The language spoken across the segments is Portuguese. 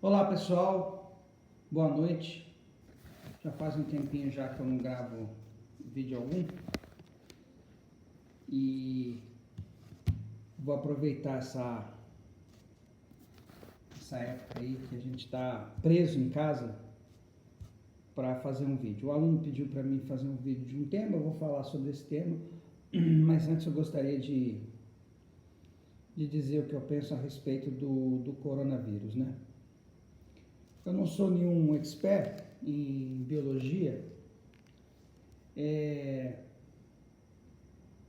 Olá pessoal, boa noite. Já faz um tempinho já que eu não gravo vídeo algum e vou aproveitar essa época aí que a gente está preso em casa para fazer um vídeo. O aluno pediu para mim fazer um vídeo de um tema, eu vou falar sobre esse tema, mas antes eu gostaria de dizer o que eu penso a respeito do coronavírus, né? Eu não sou nenhum expert em biologia,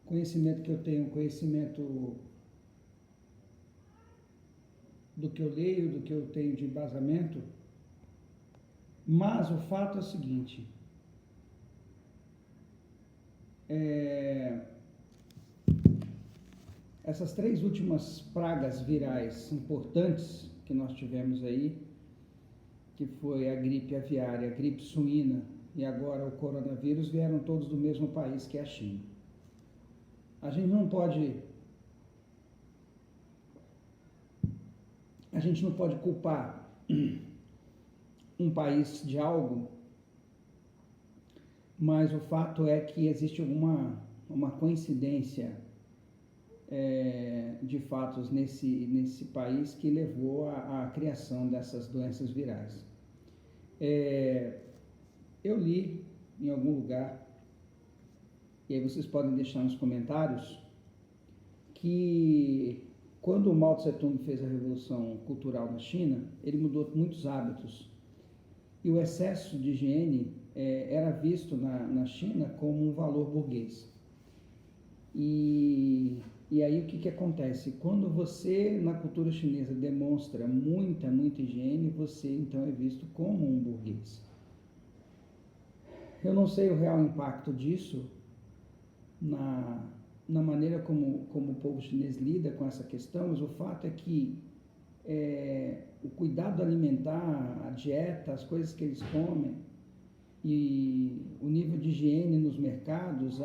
conhecimento que eu tenho, conhecimento do que eu leio, do que eu tenho de embasamento, mas o fato é o seguinte, essas 3 últimas pragas virais importantes que nós tivemos aí, que foi a gripe aviária, a gripe suína e agora o coronavírus, vieram todos do mesmo país, que é a China. A gente não pode culpar um país de algo, mas o fato é que existe uma coincidência de fatos nesse país que levou à criação dessas doenças virais. Eu li em algum lugar, e aí vocês podem deixar nos comentários, que quando o Mao Tse Tung fez a Revolução Cultural na China, ele mudou muitos hábitos. E o excesso de higiene era visto na China como um valor burguês. E aí o que acontece? Quando você, na cultura chinesa, demonstra muita higiene, você então é visto como um burguês. Eu não sei o real impacto disso na maneira como o povo chinês lida com essa questão, mas o fato é que o cuidado alimentar, a dieta, as coisas que eles comem e o nível de higiene nos mercados,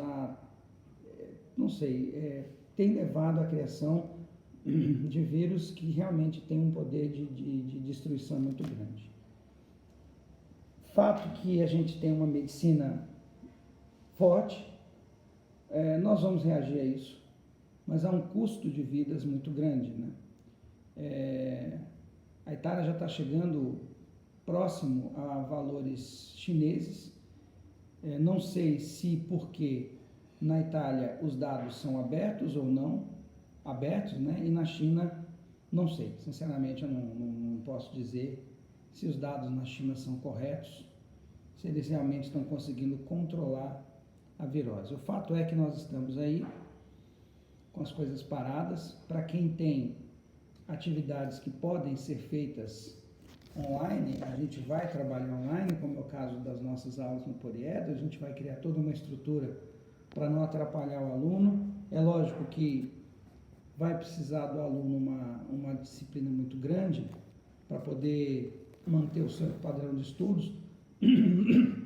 tem levado à criação de vírus que realmente tem um poder de destruição muito grande. Fato que a gente tem uma medicina forte, nós vamos reagir a isso, mas há um custo de vidas muito grande, né? A Itália já está chegando próximo a valores chineses. Não sei se porque na Itália os dados são abertos ou não abertos, né? E na China, não sei. Sinceramente, eu não posso dizer se os dados na China são corretos, se eles realmente estão conseguindo controlar a virose. O fato é que nós estamos aí com as coisas paradas. Para quem tem atividades que podem ser feitas online, a gente vai trabalhar online, como é o caso das nossas aulas no Poliedro. A gente vai criar toda uma estrutura para não atrapalhar o aluno. É lógico que vai precisar do aluno uma disciplina muito grande para poder manter o seu padrão de estudos,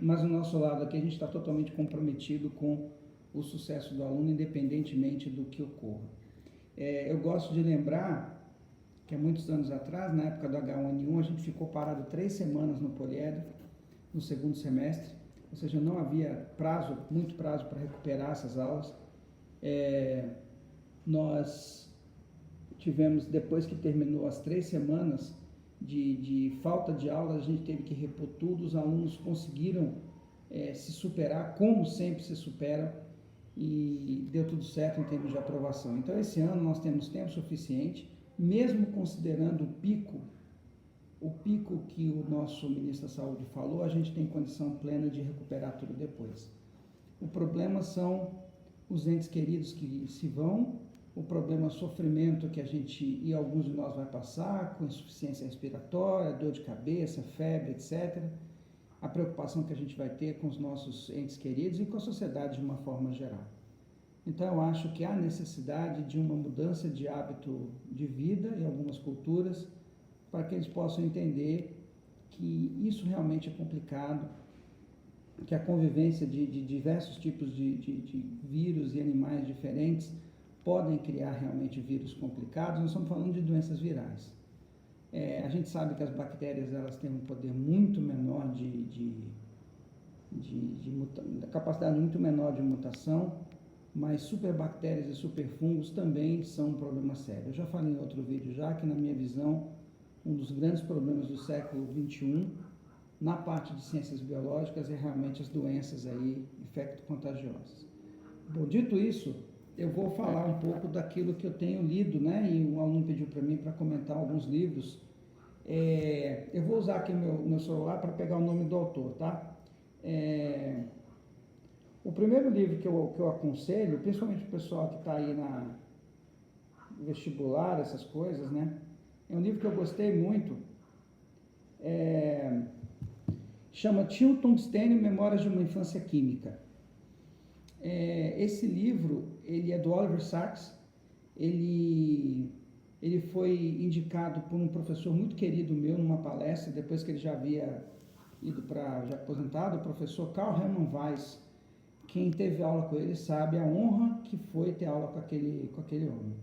mas do nosso lado aqui a gente está totalmente comprometido com o sucesso do aluno, independentemente do que ocorra. Eu gosto de lembrar que há muitos anos atrás, na época do H1N1, a gente ficou parado 3 semanas no Poliedro, no segundo semestre, ou seja, não havia muito prazo para recuperar essas aulas. Nós tivemos, depois que terminou as 3 semanas de falta de aula, a gente teve que repor tudo, os alunos conseguiram se superar, como sempre se superam, e deu tudo certo em termos de aprovação. Então, esse ano nós temos tempo suficiente, mesmo considerando o pico que o nosso ministro da Saúde falou, a gente tem condição plena de recuperar tudo depois. O problema são os entes queridos que se vão, o problema é o sofrimento que a gente e alguns de nós vai passar, com insuficiência respiratória, dor de cabeça, febre, etc. A preocupação que a gente vai ter com os nossos entes queridos e com a sociedade de uma forma geral. Então, eu acho que há necessidade de uma mudança de hábito de vida em algumas culturas, para que eles possam entender que isso realmente é complicado, que a convivência de diversos tipos de vírus e animais diferentes podem criar realmente vírus complicados. Nós estamos falando de doenças virais. A gente sabe que as bactérias elas têm um poder muito menor capacidade muito menor de mutação, mas superbactérias e superfungos também são um problema sério. Eu já falei em outro vídeo já que, na minha visão, um dos grandes problemas do século XXI, na parte de ciências biológicas, é realmente as doenças aí infecto-contagiosas. Bom, dito isso, eu vou falar um pouco daquilo que eu tenho lido, né? E um aluno pediu para mim para comentar alguns livros. Eu vou usar aqui meu celular para pegar o nome do autor, tá? O primeiro livro que eu aconselho, principalmente o pessoal que está aí na vestibular, essas coisas, né? É um livro que eu gostei muito. Chama Tio Tungstênio, Memórias de uma Infância Química. Esse livro, ele é do Oliver Sacks. Ele foi indicado por um professor muito querido meu numa palestra, depois que ele já havia ido já aposentado, o professor Karl Hermann Weiss. Quem teve aula com ele sabe a honra que foi ter aula com aquele homem.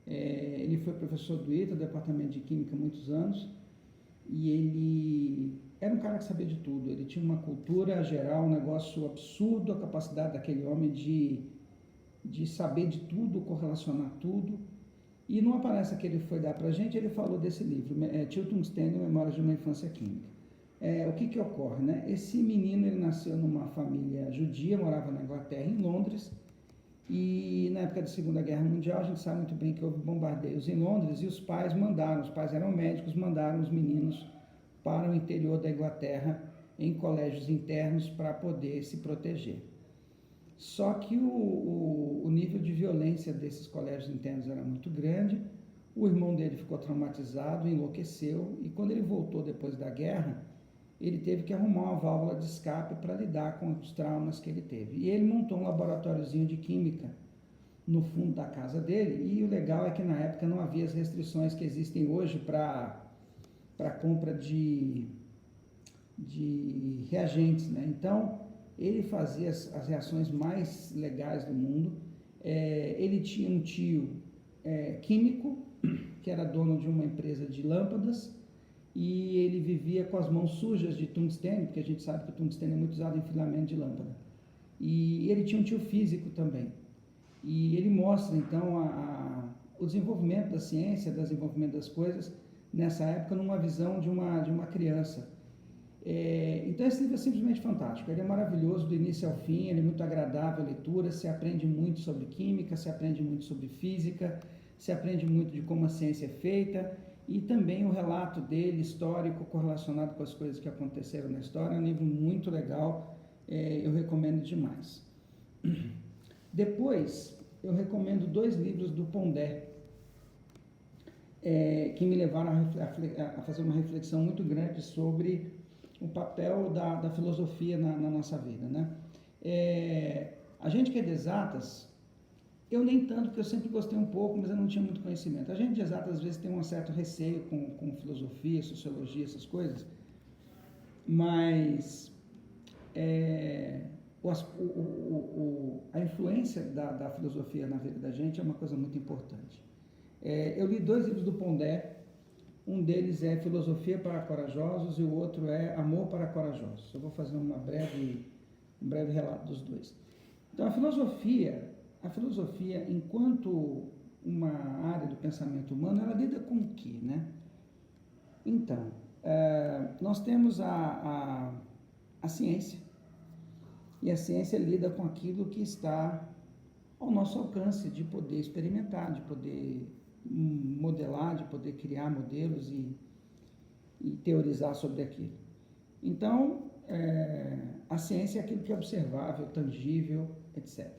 Ele foi professor do ITA, do Departamento de Química, há muitos anos, e ele era um cara que sabia de tudo. Ele tinha uma cultura geral, um negócio absurdo, a capacidade daquele homem de saber de tudo, correlacionar tudo. E numa palestra que ele foi dar para a gente, ele falou desse livro, Tio Tungstênio, Memórias de uma Infância Química. O que ocorre, né? Esse menino, ele nasceu numa família judia, morava na Inglaterra, em Londres, e na época da Segunda Guerra Mundial, a gente sabe muito bem que houve bombardeios em Londres, e os pais eram médicos, mandaram os meninos para o interior da Inglaterra, em colégios internos, para poder se proteger. Só que o nível de violência desses colégios internos era muito grande, o irmão dele ficou traumatizado, enlouqueceu, e quando ele voltou depois da guerra, ele teve que arrumar uma válvula de escape para lidar com os traumas que ele teve. E ele montou um laboratóriozinho de química no fundo da casa dele, e o legal é que na época não havia as restrições que existem hoje para compra de reagentes, né? Então, ele fazia as reações mais legais do mundo. Ele tinha um tio químico, que era dono de uma empresa de lâmpadas, e ele vivia com as mãos sujas de tungstênio, porque a gente sabe que o tungstênio é muito usado em filamento de lâmpada. E ele tinha um tio físico também. E ele mostra, então, o desenvolvimento da ciência, o desenvolvimento das coisas, nessa época, numa visão de uma criança. Então, esse livro é simplesmente fantástico. Ele é maravilhoso do início ao fim, ele é muito agradável a leitura, se aprende muito sobre química, se aprende muito sobre física, se aprende muito de como a ciência é feita, e também o relato dele, histórico, correlacionado com as coisas que aconteceram na história. É um livro muito legal, eu recomendo demais. Depois, eu recomendo 2 livros do Pondé, que me levaram a fazer uma reflexão muito grande sobre o papel da filosofia na nossa vida, né? A gente que é de exatas, eu nem tanto, porque eu sempre gostei um pouco, mas eu não tinha muito conhecimento. A gente de exatas, às vezes, tem um certo receio com filosofia, sociologia, essas coisas, mas a influência da filosofia na vida da gente é uma coisa muito importante. Eu li 2 livros do Pondé, um deles é Filosofia para Corajosos e o outro é Amor para Corajosos. Eu vou fazer um breve relato dos 2. Então, a filosofia, enquanto uma área do pensamento humano, ela lida com o quê, né? Então, nós temos a ciência, e a ciência lida com aquilo que está ao nosso alcance, de poder experimentar, de poder modelar, de poder criar modelos e teorizar sobre aquilo. Então, a ciência é aquilo que é observável, tangível, etc.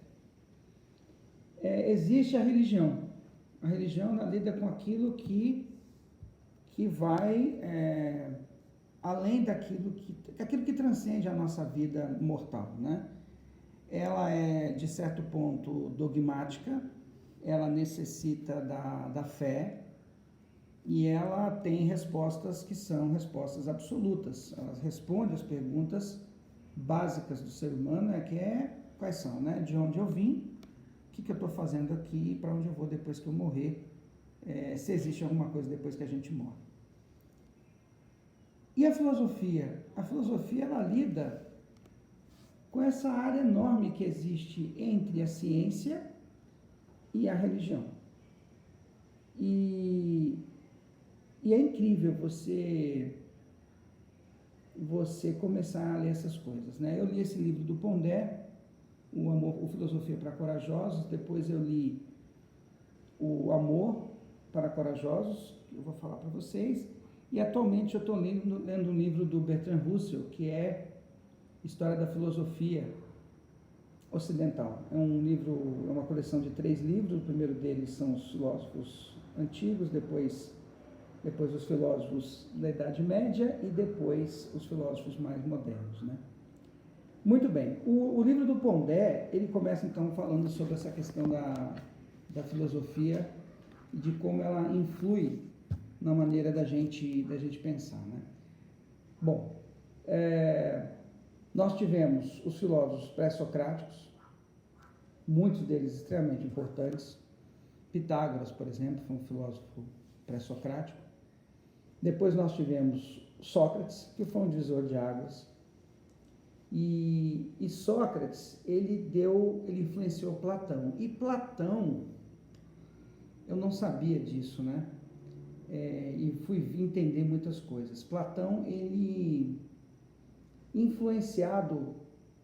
Existe a religião. A religião ela lida com aquilo que vai além daquilo que transcende a nossa vida mortal, né? Ela é, de certo ponto, dogmática, ela necessita da fé, e ela tem respostas que são respostas absolutas. Ela responde às perguntas básicas do ser humano, quais são, né? De onde eu vim, o que eu estou fazendo aqui e para onde eu vou depois que eu morrer, se existe alguma coisa depois que a gente morre. E a filosofia? A filosofia, ela lida com essa área enorme que existe entre a ciência e a religião. E é incrível você começar a ler essas coisas, né? Eu li esse livro do Pondé, o Filosofia para Corajosos, depois eu li o Amor para Corajosos, que eu vou falar para vocês, e atualmente eu estou lendo um livro do Bertrand Russell, que é História da Filosofia Ocidental. É um livro, é uma coleção de 3 livros. O primeiro deles são os filósofos antigos, depois os filósofos da Idade Média e depois os filósofos mais modernos, né? Muito bem. O livro do Pondé, ele começa então falando sobre essa questão da filosofia e de como ela influi na maneira da gente pensar, né? Bom, nós tivemos os filósofos pré-socráticos, muitos deles extremamente importantes. Pitágoras, por exemplo, foi um filósofo pré-socrático. Depois nós tivemos Sócrates, que foi um divisor de águas. E Sócrates, ele influenciou Platão. E Platão, eu não sabia disso, né? E fui entender muitas coisas. Platão, ele, influenciado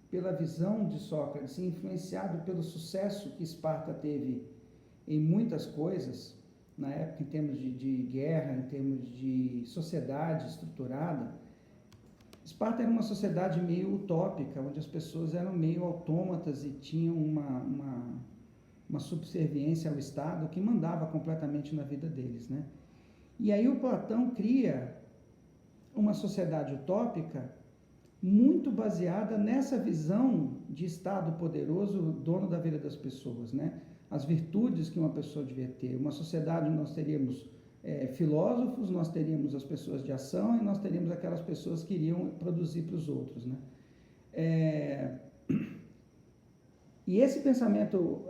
pela visão de Sócrates, influenciado pelo sucesso que Esparta teve em muitas coisas, na época, em termos de guerra, em termos de sociedade estruturada. Esparta era uma sociedade meio utópica, onde as pessoas eram meio autômatas e tinham uma subserviência ao Estado que mandava completamente na vida deles, né? E aí o Platão cria uma sociedade utópica muito baseada nessa visão de Estado poderoso, dono da vida das pessoas, né? As virtudes que uma pessoa devia ter. Uma sociedade onde nós teríamos filósofos, nós teríamos as pessoas de ação e nós teríamos aquelas pessoas que iriam produzir para os outros, né? E esse pensamento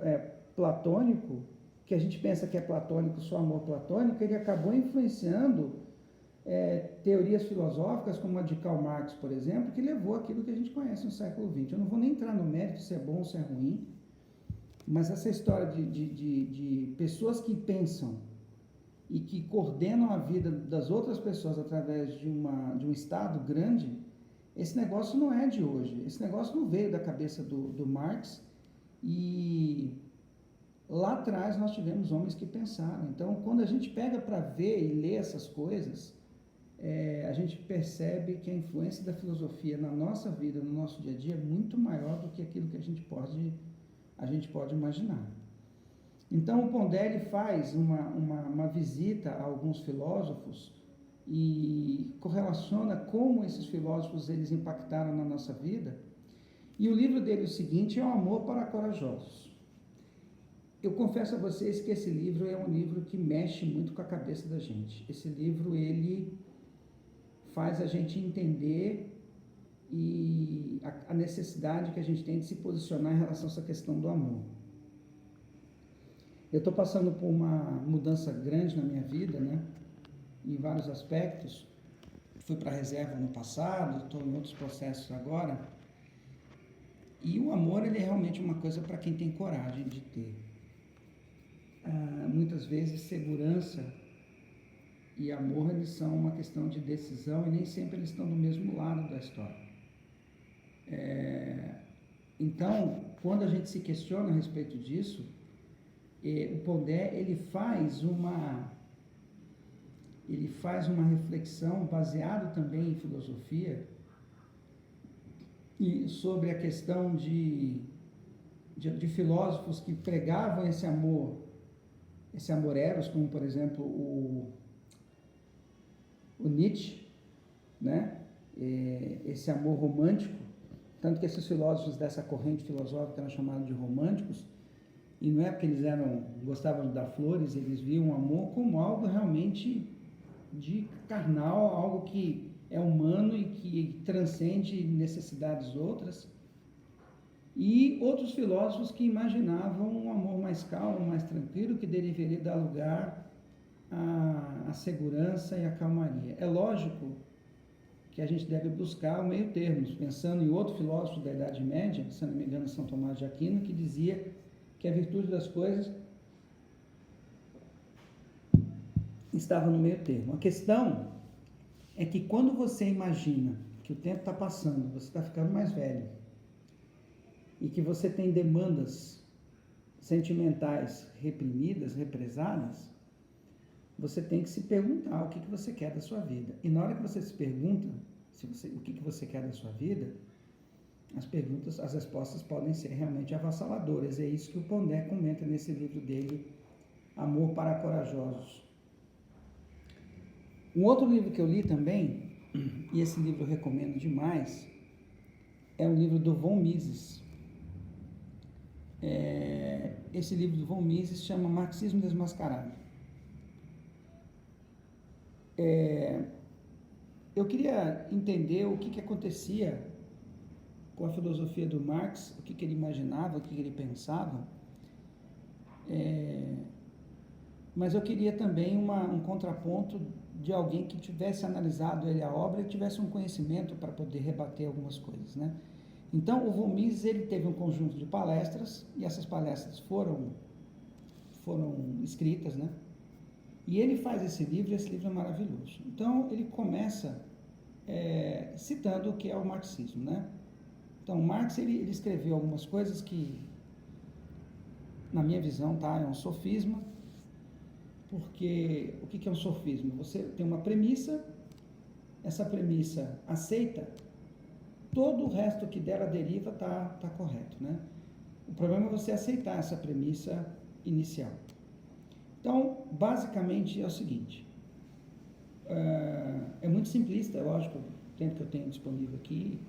platônico, que a gente pensa que é platônico, só amor platônico, ele acabou influenciando teorias filosóficas como a de Karl Marx, por exemplo, que levou aquilo que a gente conhece no século XX. Eu não vou nem entrar no mérito se é bom ou se é ruim, mas essa história de pessoas que pensam e que coordenam a vida das outras pessoas através de um Estado grande, esse negócio não é de hoje. Esse negócio não veio da cabeça do Marx, e lá atrás nós tivemos homens que pensaram. Então, quando a gente pega para ver e ler essas coisas, a gente percebe que a influência da filosofia na nossa vida, no nosso dia a dia, é muito maior do que aquilo que a gente pode imaginar. Então, o Pondé ele faz uma visita a alguns filósofos e correlaciona como esses filósofos eles impactaram na nossa vida. E o livro dele, o seguinte, é O Amor para Corajosos. Eu confesso a vocês que esse livro é um livro que mexe muito com a cabeça da gente. Esse livro, ele faz a gente entender a necessidade que a gente tem de se posicionar em relação a essa questão do amor. Eu estou passando por uma mudança grande na minha vida, né? Em vários aspectos. Fui para a reserva no passado, estou em outros processos agora. E o amor, ele é realmente uma coisa para quem tem coragem de ter. Muitas vezes, segurança e amor, eles são uma questão de decisão e nem sempre eles estão do mesmo lado da história. Então, quando a gente se questiona a respeito disso, o Pondé, ele faz uma reflexão baseada também em filosofia e sobre a questão de filósofos que pregavam esse amor eros, como por exemplo o Nietzsche, né? Esse amor romântico, tanto que esses filósofos dessa corrente filosófica eram chamados de românticos. E não é porque eles gostavam de dar flores, eles viam o amor como algo realmente de carnal, algo que é humano e que transcende necessidades outras. E outros filósofos que imaginavam um amor mais calmo, mais tranquilo, que deveria dar lugar à segurança e à calmaria. É lógico que a gente deve buscar o meio termo, pensando em outro filósofo da Idade Média, se não me engano, São Tomás de Aquino, que dizia que a virtude das coisas estava no meio termo. A questão é que quando você imagina que o tempo está passando, você está ficando mais velho, e que você tem demandas sentimentais reprimidas, represadas, você tem que se perguntar o que você quer da sua vida. E na hora que você se pergunta o que você quer da sua vida, as respostas podem ser realmente avassaladoras. É isso que o Pondé comenta nesse livro dele, Amor para Corajosos. Um outro livro que eu li também, e esse livro eu recomendo demais, é um livro do Von Mises. Esse livro do Von Mises chama Marxismo Desmascarado. Eu queria entender o que acontecia com a filosofia do Marx, o que ele imaginava, o que ele pensava, mas eu queria também um contraponto de alguém que tivesse analisado a obra e tivesse um conhecimento para poder rebater algumas coisas, né? Então, o Von Mises, ele teve um conjunto de palestras, e essas palestras foram escritas, né? E ele faz esse livro é maravilhoso. Então, ele começa citando o que é o marxismo, né? Então, Marx, ele escreveu algumas coisas que, na minha visão, é um sofisma, porque o que é um sofisma? Você tem uma premissa, essa premissa aceita, todo o resto que dela deriva tá correto, né? O problema é você aceitar essa premissa inicial. Então, basicamente é o seguinte, é muito simplista, lógico, o tempo que eu tenho disponível aqui.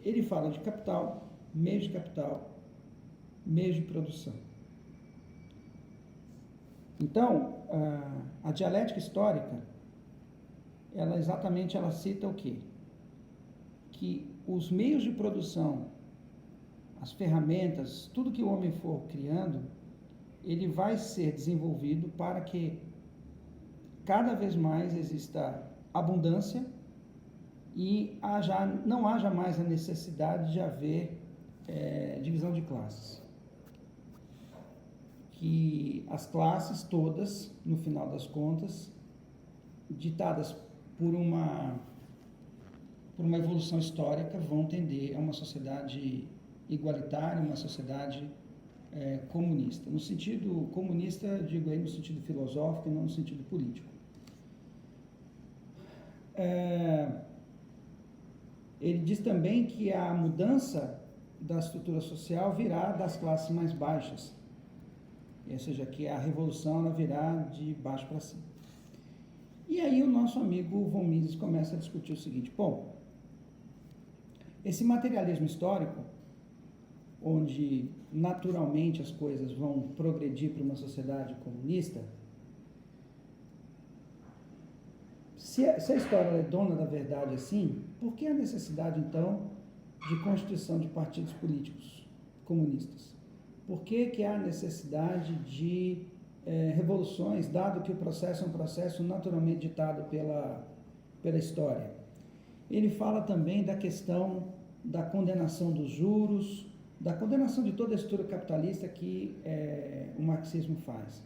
Ele fala de capital, meios de produção. Então, a dialética histórica, ela cita o quê? Que os meios de produção, as ferramentas, tudo que o homem for criando, ele vai ser desenvolvido para que cada vez mais exista abundância e não haja mais a necessidade de haver divisão de classes. Que as classes todas, no final das contas, ditadas por uma evolução histórica, vão tender a uma sociedade igualitária, uma sociedade comunista. No sentido comunista, digo aí no sentido filosófico e não no sentido político. Ele diz também que a mudança da estrutura social virá das classes mais baixas, ou seja, que a revolução ela virá de baixo para cima. E aí o nosso amigo Von Mises começa a discutir o seguinte: bom, esse materialismo histórico, onde naturalmente as coisas vão progredir para uma sociedade comunista, se a história é dona da verdade assim, por que a necessidade então de constituição de partidos políticos comunistas? Por que há necessidade de revoluções, dado que o processo é um processo naturalmente ditado pela história? Ele fala também da questão da condenação dos juros, da condenação de toda a estrutura capitalista que o marxismo faz.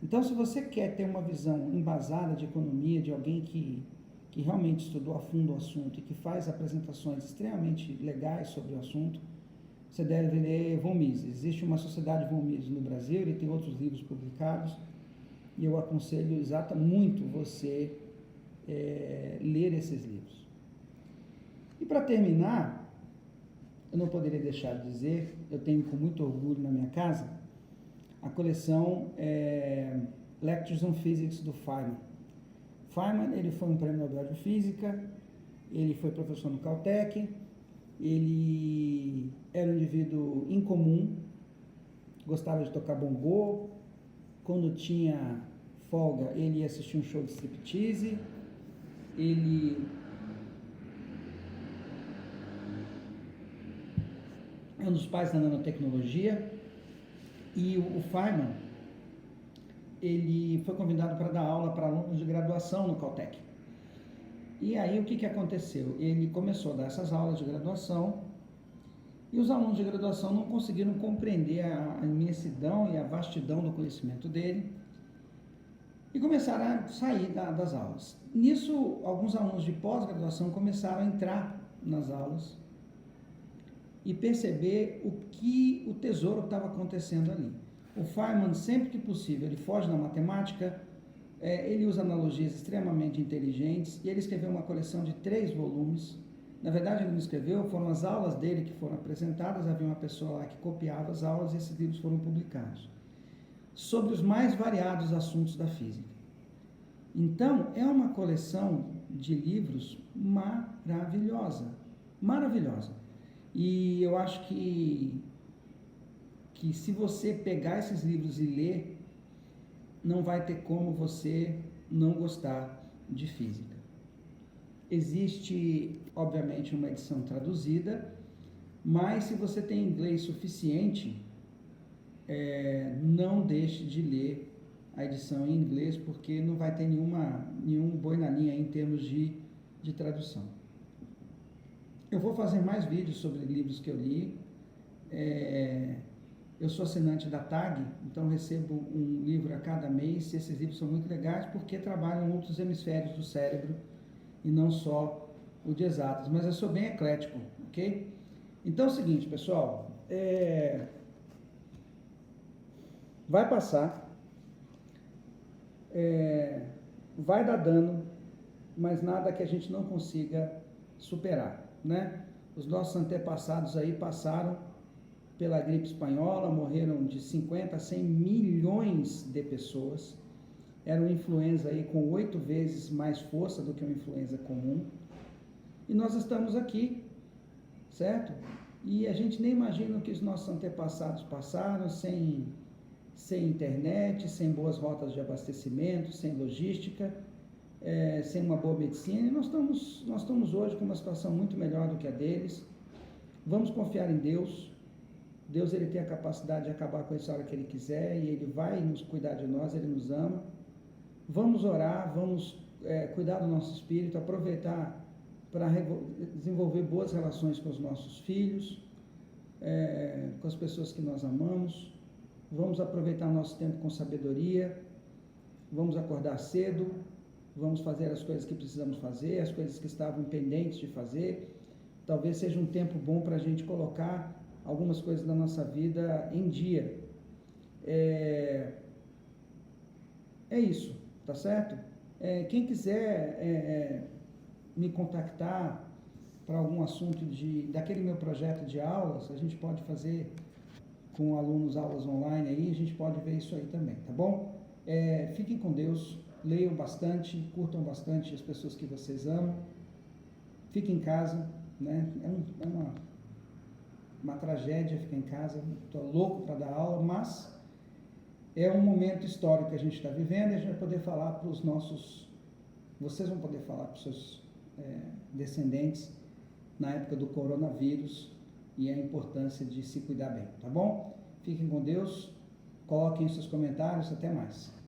Então, se você quer ter uma visão embasada de economia, de alguém que realmente estudou a fundo o assunto e que faz apresentações extremamente legais sobre o assunto, você deve ler Von Mises. Existe uma sociedade Von Mises no Brasil, ele tem outros livros publicados, e eu aconselho muito você ler esses livros. E para terminar, eu não poderia deixar de dizer, eu tenho com muito orgulho na minha casa, a coleção Lectures on Physics do Feynman. Feynman, ele foi um prêmio Nobel de Física, ele foi professor no Caltech, ele era um indivíduo incomum, gostava de tocar bongô, quando tinha folga ele ia assistir um show de striptease, ele é um dos pais da nanotecnologia, e o Feynman, ele foi convidado para dar aula para alunos de graduação no Caltech. E aí o que aconteceu? Ele começou a dar essas aulas de graduação e os alunos de graduação não conseguiram compreender a imensidão e a vastidão do conhecimento dele e começaram a sair das aulas. Nisso, alguns alunos de pós-graduação começaram a entrar nas aulas e perceber o tesouro que estava acontecendo ali. O Feynman, sempre que possível, ele foge da matemática, ele usa analogias extremamente inteligentes, e ele escreveu uma coleção de 3 volumes. Na verdade, ele não escreveu, foram as aulas dele que foram apresentadas, havia uma pessoa lá que copiava as aulas e esses livros foram publicados, sobre os mais variados assuntos da física. Então, é uma coleção de livros maravilhosa, maravilhosa. E eu acho que se você pegar esses livros e ler, não vai ter como você não gostar de física. Existe, obviamente, uma edição traduzida, mas se você tem inglês suficiente, não deixe de ler a edição em inglês, porque não vai ter nenhum boi na linha em termos de tradução. Eu vou fazer mais vídeos sobre livros que eu li. Eu sou assinante da TAG, então recebo um livro a cada mês. Esses livros são muito legais porque trabalham outros hemisférios do cérebro e não só o de exatas, mas eu sou bem eclético, ok? Então é o seguinte, pessoal, vai passar, vai dar dano, mas nada que a gente não consiga superar, né? Os nossos antepassados aí passaram pela gripe espanhola, morreram de 50 a 100 milhões de pessoas. Era uma influenza aí com 8 vezes mais força do que uma influenza comum. E nós estamos aqui, certo? E a gente nem imagina o que os nossos antepassados passaram sem internet, sem boas rotas de abastecimento, sem logística, sem uma boa medicina. E nós estamos hoje com uma situação muito melhor do que a deles. Vamos confiar em Deus. Deus, ele tem a capacidade de acabar com isso a hora que ele quiser e ele vai nos cuidar de nós, ele nos ama. Vamos orar, vamos cuidar do nosso espírito, aproveitar para desenvolver boas relações com os nossos filhos, com as pessoas que nós amamos. Vamos aproveitar nosso tempo com sabedoria, vamos acordar cedo, vamos fazer as coisas que precisamos fazer, as coisas que estavam pendentes de fazer. Talvez seja um tempo bom para a gente colocar algumas coisas da nossa vida em dia. É isso, tá certo? Quem quiser me contactar para algum assunto daquele meu projeto de aulas, a gente pode fazer com alunos aulas online aí, a gente pode ver isso aí também, tá bom? Fiquem com Deus, leiam bastante, curtam bastante as pessoas que vocês amam, fiquem em casa, né? É uma tragédia ficar em casa, estou louco para dar aula, mas é um momento histórico que a gente está vivendo e a gente vai poder falar para os vocês vão poder falar para os seus descendentes na época do coronavírus e a importância de se cuidar bem, tá bom? Fiquem com Deus, coloquem seus comentários, até mais.